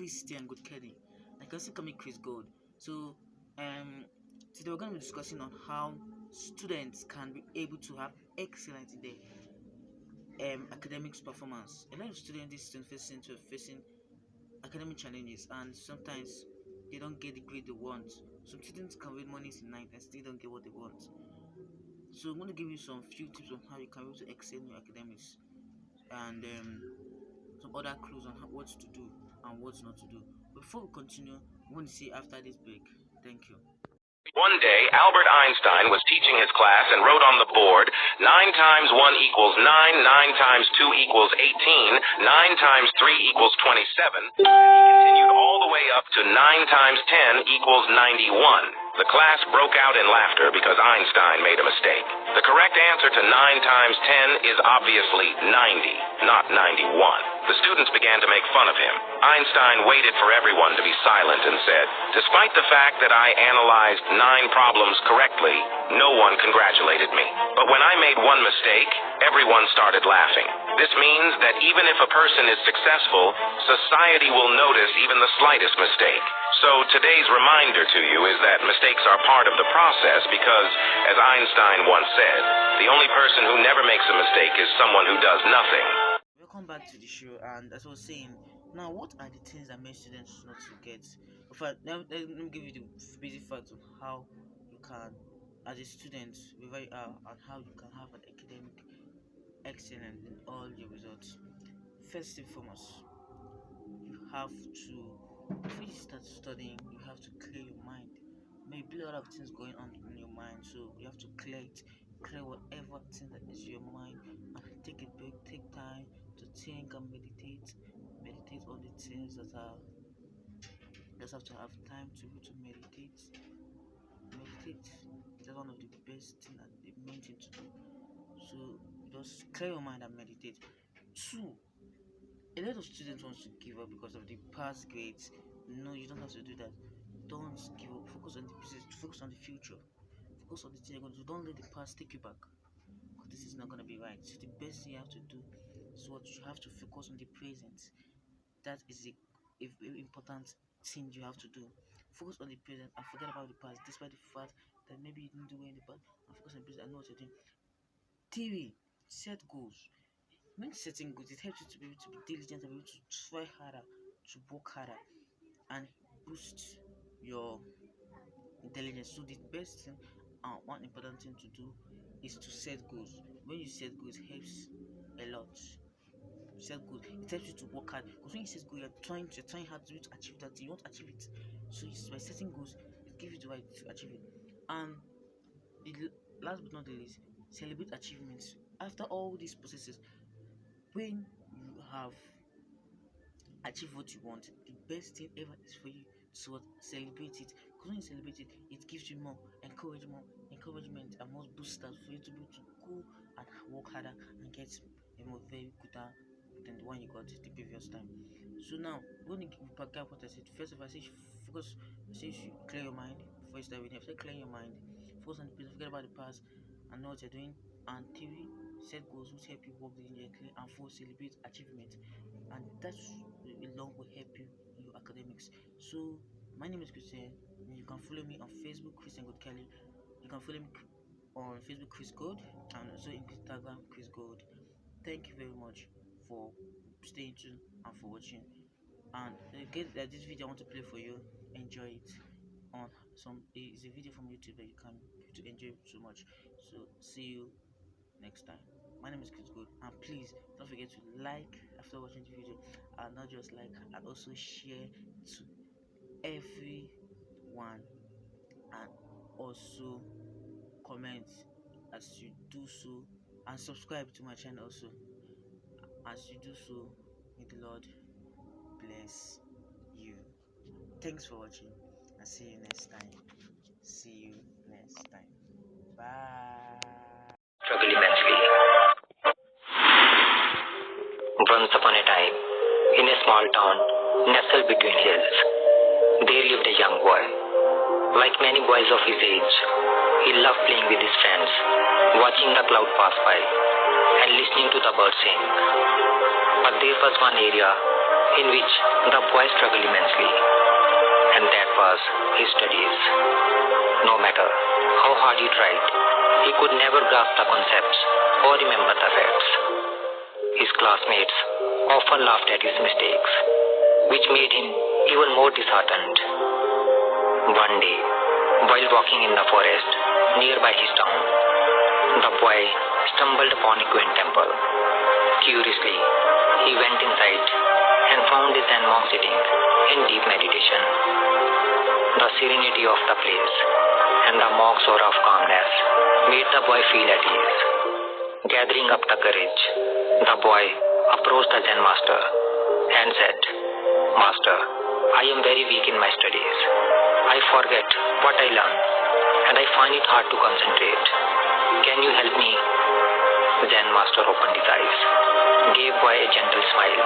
Christian Good Kelly. I can still call me Chris Gold. So today we're going to be discussing on how students can be able to have excellence in their academics performance. A lot of students these days facing academic challenges, and sometimes they don't get the grade they want. Some students can read mornings and night and still don't get what they want. So I'm going to give you some few tips on how you can be able to excel in your academics, and some other clues on what to do and what not to do. Before we continue, I want to say after this break. Thank you. One day, Albert Einstein was teaching his class and wrote on the board, 9 times 1 equals 9, 9 times 2 equals 18, 9 times 3 equals 27, and he continued all the way up to 9 times 10 equals 91. The class broke out in laughter because Einstein made a mistake. The correct answer to 9 times 10 is obviously 90, not 91. The students began to make fun of him. Einstein waited for everyone to be silent and said, "Despite the fact that I analyzed 9 problems correctly, no one congratulated me. But when I made one mistake, everyone started laughing. This means that even if a person is successful, society will notice even the slightest mistake. So today's reminder to you is that mistakes are part of the process because, as Einstein once said, the only person who never makes a mistake is someone who does nothing." Welcome back to the show, and as I was saying, now what are the things that make students not to get? In fact, let me give you the basic facts of how you can, as a student, wherever you are, and how you can have an academic excellence in all your results. First and foremost, you have to, before you start studying, you have to clear your mind. Maybe a lot of things going on in your mind, so you have to clear it, clear whatever thing that is your mind, and take a break, take time to think and meditate on the things that are, just have to have time to be able to meditate. That's one of the best thing and the main thing to do. So just clear your mind and meditate. 2, a lot of students want to give up because of the past grades. No, you don't have to do that. Don't give up. Focus on the business, focus on the future, focus on the thing you're going to do. Don't let the past take you back, because this is not going to be right. So the best thing you have to do is what you have to focus on the present. That is a very important thing you have to do. Focus on the present and forget about the past, despite the fact that maybe you didn't do well in the past, and focus on the present and know what you're doing. 3, set goals. When setting goals, it helps you to be able to be diligent and be able to try harder, to work harder, and boost your intelligence. So the best thing and one important thing to do is to set goals. When you set goals, it helps a lot. Set goals, it helps you to work hard, because when you set goals, you're trying hard to achieve that thing. You want to achieve it, so by setting goals, it gives you the right to achieve it. And the last but not the least, celebrate achievements. After all these processes, when you have achieved what you want, the best thing ever is for you to celebrate it. Because when you celebrate it, it gives you more encouragement and more boosters for you to be able to go and work harder and get a more very gooder than the one you got the previous time. So now, when you back up what I said, first of all, I say you should focus, I say you should clear your mind before you start reading. I say clear your mind, focus on the present, forget about the past, and know what you're doing. And 3, set goals which help you work diligently, and 4, celebrate achievement. And that alone will help you in your academics. So my name is Christian. You can follow me on Facebook, Christian Good Kelly. You can follow me on Facebook, Chris Gold, and also in Instagram, Chris Gold. Thank you very much for staying tuned and for watching. And again, this video I want to play for you. Enjoy it. On it's a video from YouTube that you can enjoy so much. So see you next time. My name is Chris Good, and please don't forget to like after watching the video, and not just like, and also share to everyone, and also comment as you do so, and subscribe to my channel also. As you do so, may the Lord bless you. Thanks for watching, and see you next time. Bye. Struggle immensely. Once upon a time, in a small town nestled between hills, there lived a young boy. Like many boys of his age, he loved playing with his friends, watching the cloud pass by, and listening to the birds sing. But there was one area in which the boy struggled immensely, and that was his studies. No matter how hard he tried, he could never grasp the concepts or remember the facts. His classmates often laughed at his mistakes, which made him even more disheartened. One day, while walking in the forest nearby his town, the boy stumbled upon a quaint temple. Curiously, he went inside and found a Zen monk sitting in deep meditation. The serenity of the place and the monk's aura of calmness made the boy feel at ease. Gathering up the courage, the boy approached the Zen master and said, "Master, I am very weak in my studies. I forget what I learn and I find it hard to concentrate. Can you help me?" The Zen master opened his eyes, gave boy a gentle smile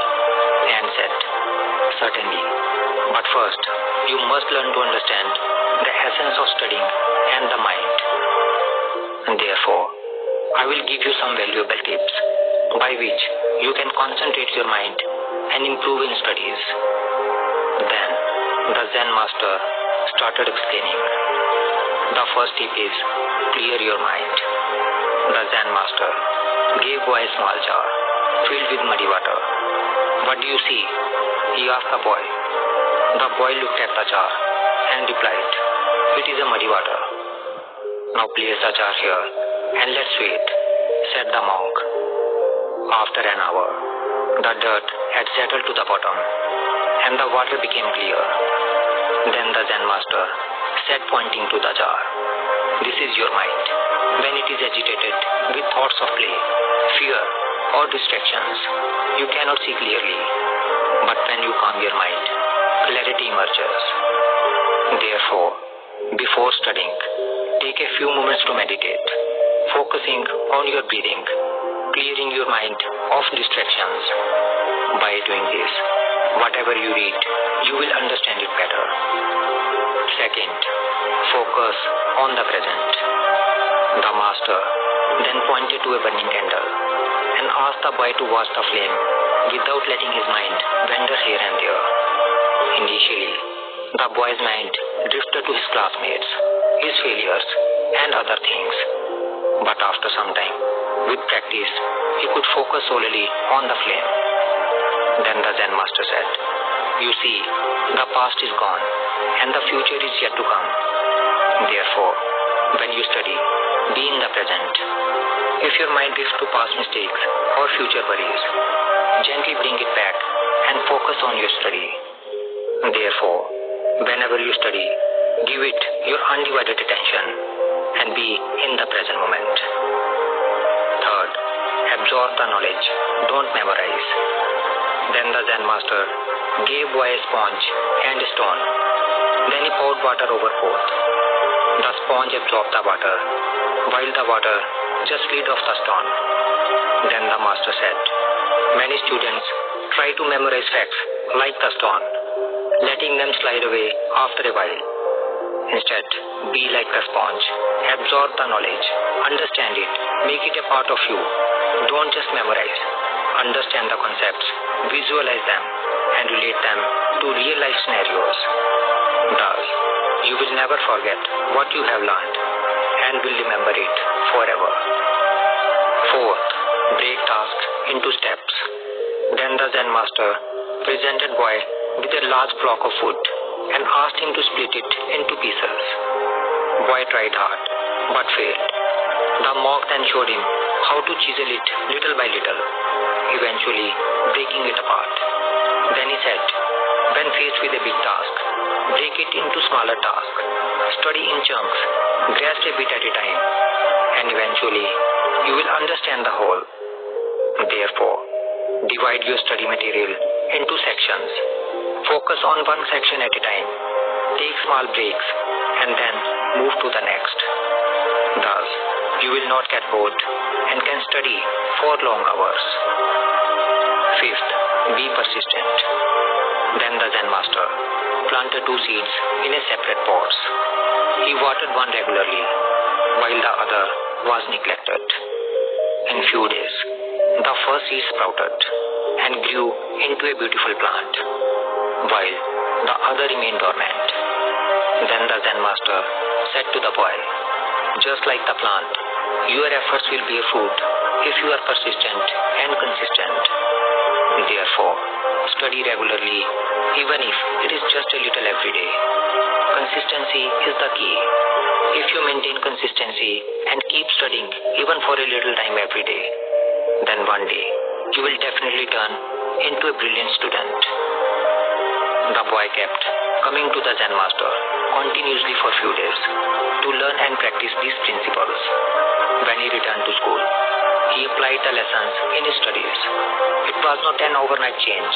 and said, "Certainly, but first you must learn to understand the essence of studying and the mind. And therefore, I will give you some valuable tips by which you can concentrate your mind and improve in studies." Then the Zen master started explaining. The first tip is clear your mind. The Zen master gave boy a small jar filled with muddy water. "What do you see?" he asked the boy. The boy looked at the jar and replied, "It is a muddy water." "Now place the jar here and let's wait," said the monk. After an hour, the dirt had settled to the bottom and the water became clear. Then the Zen master said, pointing to the jar, "This is your mind. When it is agitated with thoughts of play, fear, or distractions, you cannot see clearly. But when you calm your mind, clarity emerges. Therefore, before studying, take a few moments to meditate, focusing on your breathing, clearing your mind of distractions. By doing this, whatever you read, you will understand it better." Second, focus on the present. The master then pointed to a burning candle and asked the boy to watch the flame without letting his mind wander here and there. Initially, the boy's mind drifted to his classmates, his failures, and other things. But after some time, with practice, he could focus solely on the flame. Then the Zen master said, "You see, the past is gone and the future is yet to come. Therefore, when you study, be in the present. If your mind drifts to past mistakes or future worries, gently bring it back and focus on your study. Therefore, whenever you study, give it your undivided attention and be in the present moment." Third, absorb the knowledge, don't memorize. Then the Zen master gave boy a sponge and a stone. Then he poured water over both. The sponge absorbed the water, while the water just slid off the stone. Then the master said, "Many students try to memorize facts like the stone, letting them slide away after a while. Instead, be like the sponge. Absorb the knowledge, understand it, make it a part of you. Don't just memorize. Understand the concepts, visualize them, and relate them to real-life scenarios. Thus, you will never forget what you have learned and will remember it forever." Fourth, break tasks into steps. Then the Zen master presented boy with a large block of wood and asked him to split it into pieces. Boy tried hard, but failed. The monk then showed him how to chisel it little by little, eventually breaking it apart. Then he said, "When faced with a big task, break it into smaller tasks. Study in chunks, grasp a bit at a time, and eventually you will understand the whole. Therefore, divide your study material into sections. Focus on one section at a time. Take small breaks, and then move to the next. Thus, you will not get bored and can study for long hours." Fifth, be persistent. Then the Zen master planted 2 seeds in a separate pots. He watered one regularly, while the other was neglected. In few days, the first seed sprouted, and grew into a beautiful plant, while the other remained dormant. Then the Zen master said to the boy, "Just like the plant, your efforts will bear fruit if you are persistent and consistent. Therefore, study regularly, even if it is just a little every day. Consistency is the key. If you maintain consistency and keep studying even for a little time every day, then one day you will definitely turn into a brilliant student." The boy kept coming to the Zen master continuously for few days to learn and practice these principles. When he returned to school, he applied the lessons in his studies. It was not an overnight change,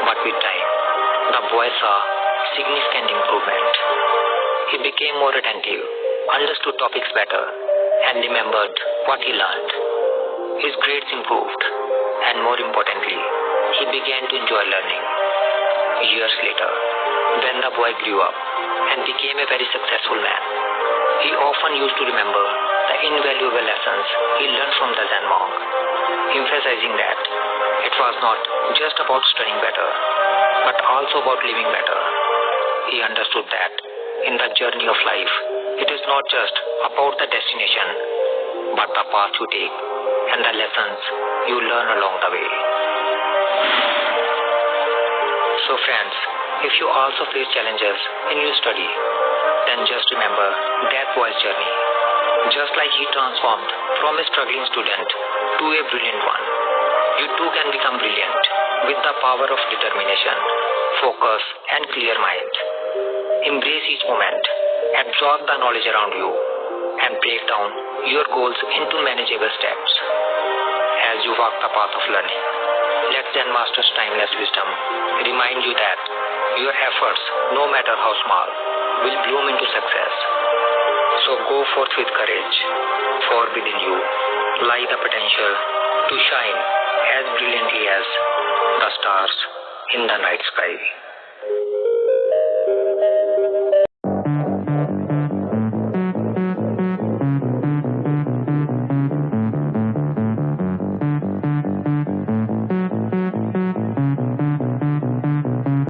but with time, the boy saw significant improvement. He became more attentive, understood topics better, and remembered what he learned. His grades improved, and more importantly, he began to enjoy learning. Years later, when the boy grew up and became a very successful man, he often used to remember the invaluable lessons he learned from the Zen monk, emphasizing that it was not just about studying better, but also about living better. He understood that in the journey of life, it is not just about the destination, but the path you take and the lessons you learn along the way. So friends, if you also face challenges in your study, then just remember that boy's journey. Just like he transformed from a struggling student to a brilliant one, you too can become brilliant with the power of determination, focus, and clear mind. Embrace each moment, absorb the knowledge around you, and break down your goals into manageable steps. As you walk the path of learning, let Zen Master's timeless wisdom remind you that your efforts, no matter how small, will bloom into success. So go forth with courage, for within you lie the potential to shine as brilliantly as the stars in the night sky.